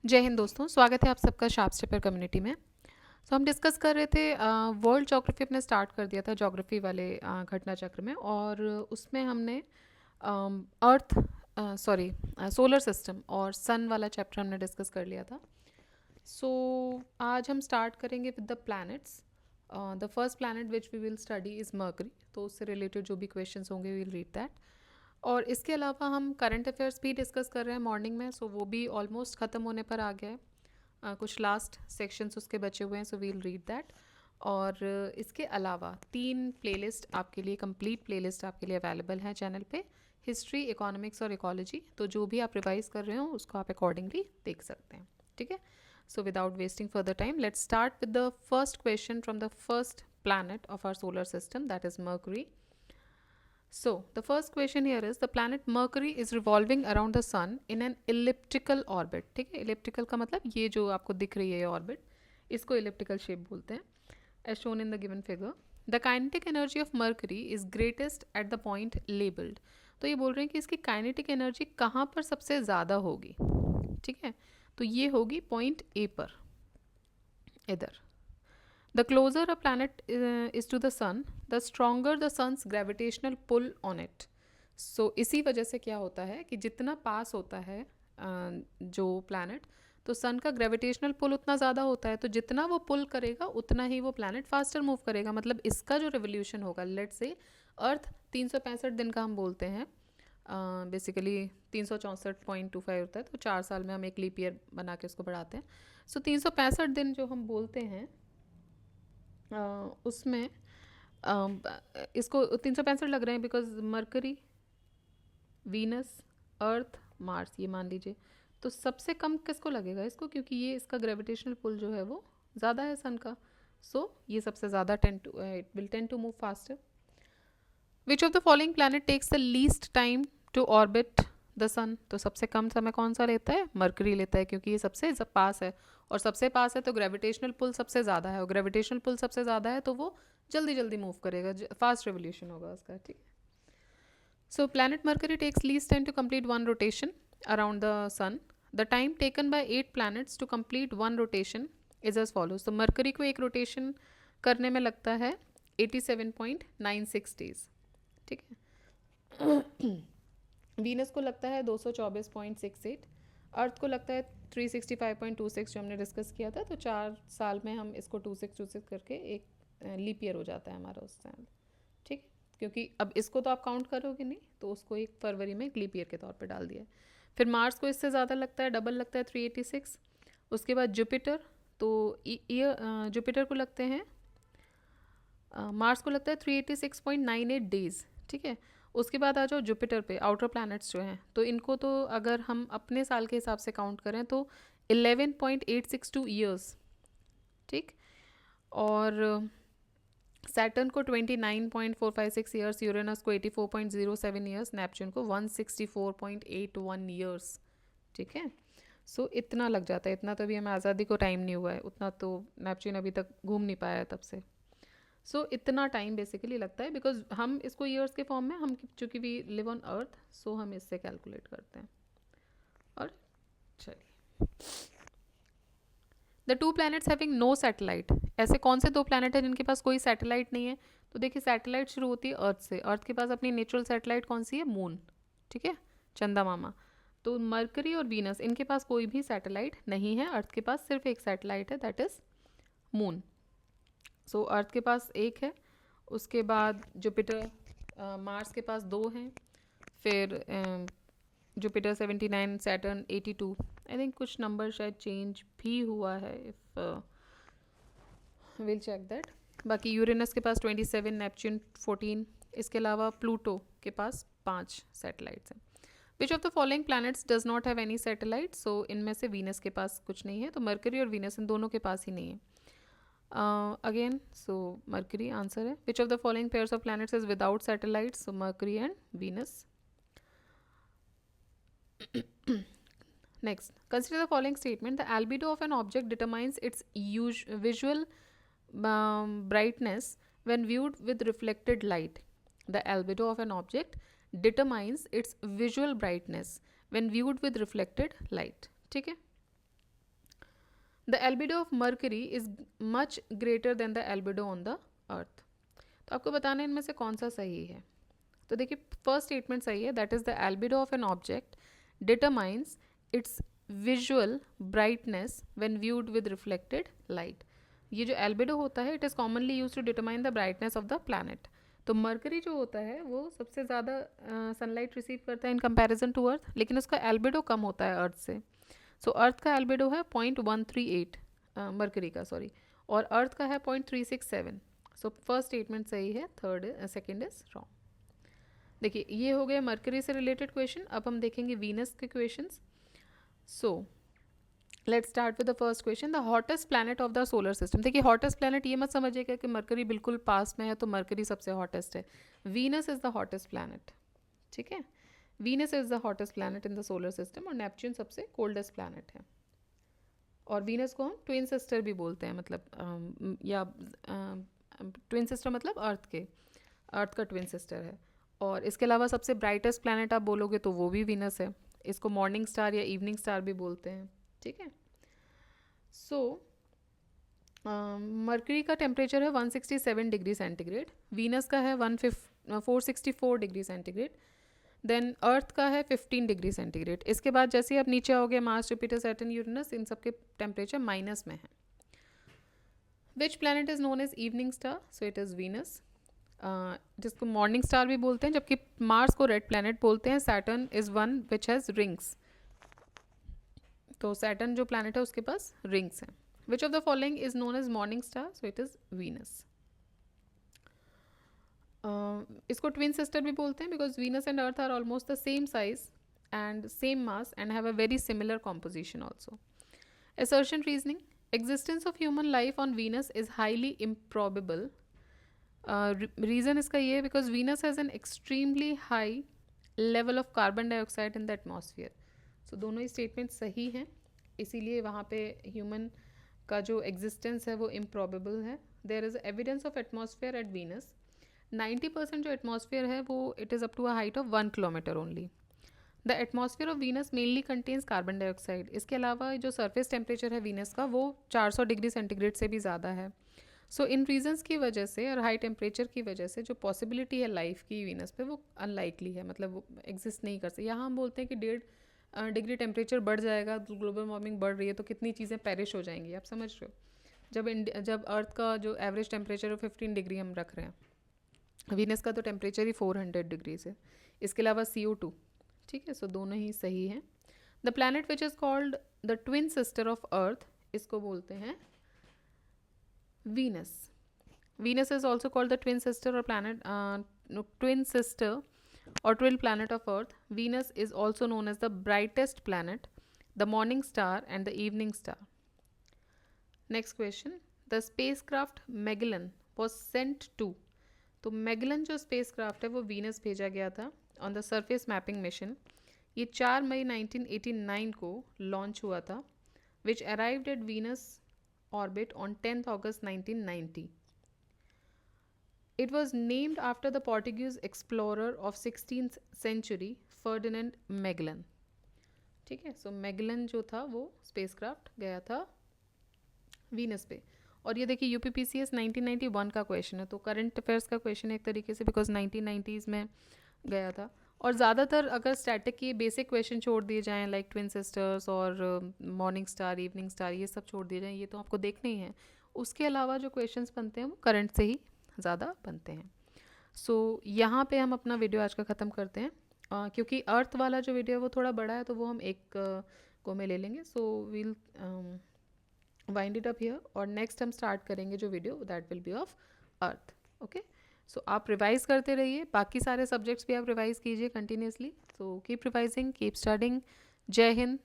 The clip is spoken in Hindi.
जय हिंद दोस्तों, स्वागत है आप सबका शार्प स्टेपर कम्युनिटी में। हम डिस्कस कर रहे थे वर्ल्ड ज्योग्राफी अपने स्टार्ट कर दिया था ज्योग्राफी वाले घटना चक्र में, और उसमें हमने अर्थ सॉरी सोलर सिस्टम और सन वाला चैप्टर हमने डिस्कस कर लिया था। सो आज हम स्टार्ट करेंगे with the planets. The first planet which we will study is Mercury, तो उससे रिलेटेड जो भी क्वेश्चंस होंगे वी विल रीड दैट। और इसके अलावा हम करंट अफेयर्स भी डिस्कस कर रहे हैं मॉर्निंग में, सो वो भी ऑलमोस्ट ख़त्म होने पर आ गया है। कुछ लास्ट सेक्शंस उसके बचे हुए हैं, सो वील रीड दैट। और इसके अलावा 3 प्लेलिस्ट आपके लिए, कंप्लीट प्लेलिस्ट आपके लिए अवेलेबल हैं चैनल पे, हिस्ट्री, इकोनॉमिक्स और इकोलॉजी। तो जो भी आप रिवाइज कर रहे हो उसको आप अकॉर्डिंगली देख सकते हैं, ठीक है। So without wasting further time, let's start with the first question from the first planet of our solar system, that is Mercury. So the first question here is the planet Mercury is revolving around the sun in an elliptical orbit. ठीक है, elliptical का मतलब ये जो आपको दिख रही है ये ऑर्बिट, इसको elliptical shape बोलते हैं, as shown in the given figure. The kinetic energy of Mercury is greatest at the point labeled. तो ये बोल रहे हैं कि इसकी काइनेटिक एनर्जी कहाँ पर सबसे ज़्यादा होगी, ठीक है। तो ये होगी पॉइंट ए पर, इधर। The closer a planet is to the sun, the stronger the sun's gravitational pull on it. So इसी वजह से क्या होता है कि जितना पास होता है जो प्लैनेट, तो सन का ग्रेविटेशनल पुल उतना ज़्यादा होता है, तो जितना वो पुल करेगा उतना ही वो प्लैनेट फास्टर मूव करेगा। मतलब इसका जो रेवोल्यूशन होगा, लेट से अर्थ 365 दिन का हम बोलते हैं, बेसिकली 364.25 होता है, तो 4 साल में हम एक लीप ईयर बना के उसको बढ़ाते हैं। सो 365 दिन जो हम बोलते हैं उसमें इसको 365 लग रहे हैं because mercury, Venus, earth, Mars, ये मान लीजिए। तो सबसे कम किसको लगेगा इसको, क्योंकि ये इसका ग्रेविटेशनल पुल जो है वो ज़्यादा है सन का। सो ये सबसे ज़्यादा it will tend to move faster. Which of the following planet takes the least time to orbit the sun. तो सबसे कम समय कौन सा लेता है, मरकरी लेता है, क्योंकि ये सबसे पास है, और सबसे पास है तो ग्रेविटेशनल पुल सबसे ज़्यादा है, और ग्रेविटेशनल पुल सबसे ज़्यादा है तो वो जल्दी जल्दी मूव करेगा, फास्ट रेवोल्यूशन होगा उसका, ठीक है। So planet Mercury takes least time to complete one rotation around the sun. The time taken by 8 planets to complete one rotation is as follows. तो मरकरी को एक रोटेशन करने में लगता है 87.96 डेज, ठीक है। वीनस को लगता है 224.68, अर्थ को लगता है 365.26 जो हमने डिस्कस किया था। तो 4 साल में हम इसको 2626 करके एक लीप ईयर हो जाता है हमारा उस टाइम, ठीक है। क्योंकि अब इसको तो आप काउंट करोगे नहीं, तो उसको 1 फरवरी में एक लीप ईयर के तौर पे डाल दिया। फिर मार्स को इससे ज़्यादा लगता है, डबल लगता है 386। उसके बाद जुपिटर, तो जुपिटर को लगते हैं, मार्स को लगता है 386.98 डेज, ठीक है। उसके बाद आ जाओ जुपिटर पे, आउटर प्लैनेट्स जो हैं, तो इनको तो अगर हम अपने साल के हिसाब से काउंट करें तो 11.862 ईयर्स, ठीक। और सैटर्न को 29.456 ईयर्स, यूरेनस को 84.07 ईयर्स, नेपच्यून को 164.81 ईयर्स, ठीक है। सो इतना लग जाता है, इतना तो अभी हमें आज़ादी को टाइम नहीं हुआ है, उतना तो नेपच्यून अभी तक घूम नहीं पाया है तब से। सो इतना टाइम बेसिकली लगता है, बिकॉज हम इसको ईयर्स के फॉर्म में, हम चूँकि we live on Earth, so हम इससे कैलकुलेट करते हैं। और चलिए, the 2 planets having no satellite. ऐसे कौन से 2 प्लैनेट हैं जिनके पास कोई सैटेलाइट नहीं है। तो देखिए, सैटेलाइट शुरू होती है अर्थ से, अर्थ के पास अपनी नेचुरल सैटेलाइट कौन सी है, मून, ठीक है, चंदा मामा। तो मरकरी और वीनस, इनके पास कोई भी सैटेलाइट नहीं है, अर्थ के पास सिर्फ एक सैटेलाइट है, दैट इज़ मून। सो अर्थ के पास एक है, उसके बाद जुपिटर, मार्स के पास 2 हैं, फिर जुपिटर 79, सैटर्न 82। आई थिंक कुछ नंबर शायद चेंज भी हुआ है, इफ विल चेक दैट। बाकी यूरेनस के पास 27, नेपच्यून 14, इसके अलावा प्लूटो के पास 5 सैटेलाइट्स हैं। Which of the following planets does not have any satellite. So इनमें से वीनस के पास कुछ नहीं है, तो मरकरी और वीनस इन दोनों के पास ही नहीं है। Again, so Mercury answer है। Which of the following pairs of planets is without satellites? So Mercury and Venus. Next, consider the following statement: the albedo of an object determines its visual brightness when viewed with reflected light. The albedo of an object determines its visual brightness when viewed with reflected light. ठीक है। The albedo of mercury is much greater than the albedo on the earth. तो आपको बताना है इनमें से कौन सा सही है। तो देखिए फर्स्ट स्टेटमेंट सही है, that is the albedo of an object determines its visual brightness when viewed with reflected light. ये जो एल्बिडो होता है it is commonly use to determine the brightness of the planet. तो मरकरी जो होता है वो सबसे ज़्यादा सनलाइट रिसीव करता है इन कंपैरिजन टू अर्थ, लेकिन उसका एल्बिडो कम होता है अर्थ से। सो अर्थ का एल्बिडो है 0.138 मरकरी का, सॉरी, और अर्थ का है 0.367। सो फर्स्ट स्टेटमेंट सही है, थर्ड सेकेंड इज रॉन्ग। देखिए ये हो गए मरकरी से रिलेटेड क्वेश्चन। अब हम देखेंगे वीनस के questions. So let's start with the first question, the hottest planet of the solar system. देखिए हॉटेस्ट प्लैनेट ये मत समझिएगा कि मरकरी बिल्कुल पास में है तो मरकरी सबसे हॉटेस्ट है। Venus is the hottest planet, ठीक है। Venus is the hottest planet in the solar system और नेपच्यून सबसे कोल्डेस्ट प्लैनेट है। और वीनस को हम ट्विन सिस्टर भी बोलते हैं, मतलब या ट्विन सिस्टर मतलब अर्थ का ट्विन सिस्टर है। और इसके अलावा सबसे ब्राइटेस्ट प्लैनेट आप बोलोगे तो वो भी वीनस है। इसको मॉर्निंग स्टार या इवनिंग स्टार भी बोलते हैं, ठीक है। सो मरकरी का टेम्परेचर है 167 डिग्री सेंटीग्रेड, वीनस का है 464 डिग्री सेंटीग्रेड, देन अर्थ का है 15 डिग्री सेंटीग्रेड। इसके बाद जैसे ही आप नीचे आओगे मार्स, जुपिटर, सैटर्न, यूरेनस, इन सबके टेम्परेचर माइनस में है। Which planet is known as evening star? So it is Venus, जिसको मॉर्निंग स्टार भी बोलते हैं, जबकि मार्स को रेड प्लैनेट बोलते हैं। Saturn is one which has rings, तो सैटर्न जो प्लैनेट है उसके पास रिंग्स हैं। Which of the following is known as morning star? So it is Venus. इसको ट्विन सिस्टर भी बोलते हैं because Venus and Earth are almost the same size and same mass and have a very similar composition also. Assertion reasoning, existence of human life on Venus is highly improbable. Reason इसका ये है because Venus has an extremely high level of carbon dioxide in the atmosphere. So दोनों ही स्टेटमेंट सही हैं, इसीलिए वहाँ पे ह्यूमन का जो एग्जिस्टेंस है वो इम्प्रॉबेबल है। There is evidence of atmosphere at Venus. 90% जो एटमॉस्फेयर है वो it is up to a height of 1 kilometre only. The atmosphere of Venus mainly contains carbon dioxide. इसके अलावा जो सरफेस टेम्परेचर है वीनस का वो 400 डिग्री सेंटीग्रेड से भी ज़्यादा है। सो इन रीजंस की वजह से और हाई टेम्परेचर की वजह से जो पॉसिबिलिटी है लाइफ की वीनस पे वो अनलाइकली है, मतलब वो एग्जिस्ट नहीं कर सकती। यहाँ हम बोलते हैं कि 1.5 डिग्री टेम्परेचर बढ़ जाएगा, ग्लोबल वार्मिंग बढ़ रही है तो कितनी चीज़ें पेरिश हो जाएंगी, आप समझ रहे हो। जब अर्थ का जो एवरेज टेम्परेचर है 15 डिग्री हम रख रहे हैं, वीनस का तो टेम्परेचर ही 400 डिग्री है। इसके अलावा CO2, ठीक है। सो दोनों ही सही हैं। The planet which is called the twin sister of Earth, इसको बोलते हैं Venus. Venus is also called the twin sister और planet twin sister or twin planet of Earth. Venus is also known as the brightest planet, the morning star and the evening star. Next question, the spacecraft Magellan was sent to. तो Magellan जो spacecraft है वो Venus भेजा गया था on the surface mapping mission. ये 4 मई 1989 को लॉन्च हुआ था, which arrived at Venus orbit on 10th August 1990. It was named after the Portuguese explorer of 16th century Ferdinand Magellan. ठीक है, सो Magellan जो था वो स्पेसक्राफ्ट गया था वीनस पे। और ये देखिए UPPCS 1991 का क्वेश्चन है, तो करंट अफेयर्स का क्वेश्चन है एक तरीके से, बिकॉज 1990s में गया था। और ज़्यादातर अगर स्टैटिक के बेसिक क्वेश्चन छोड़ दिए जाएँ लाइक ट्विन सिस्टर्स और मॉर्निंग स्टार, इवनिंग स्टार, ये सब छोड़ दिए जाएँ, ये तो आपको देखने ही हैं। उसके अलावा जो क्वेश्चंस बनते हैं वो करंट से ही ज़्यादा बनते हैं। सो यहाँ पे हम अपना वीडियो आज का ख़त्म करते हैं, क्योंकि अर्थ वाला जो वीडियो है वो थोड़ा बड़ा है तो वो हम एक को में ले लेंगे। So we'll wind it up here, और नेक्स्ट हम स्टार्ट करेंगे जो video that will be of Earth. Okay, so आप रिवाइज करते रहिए, बाकी सारे सब्जेक्ट्स भी आप रिवाइज कीजिए continuously. So keep revising, keep studying. जय हिंद,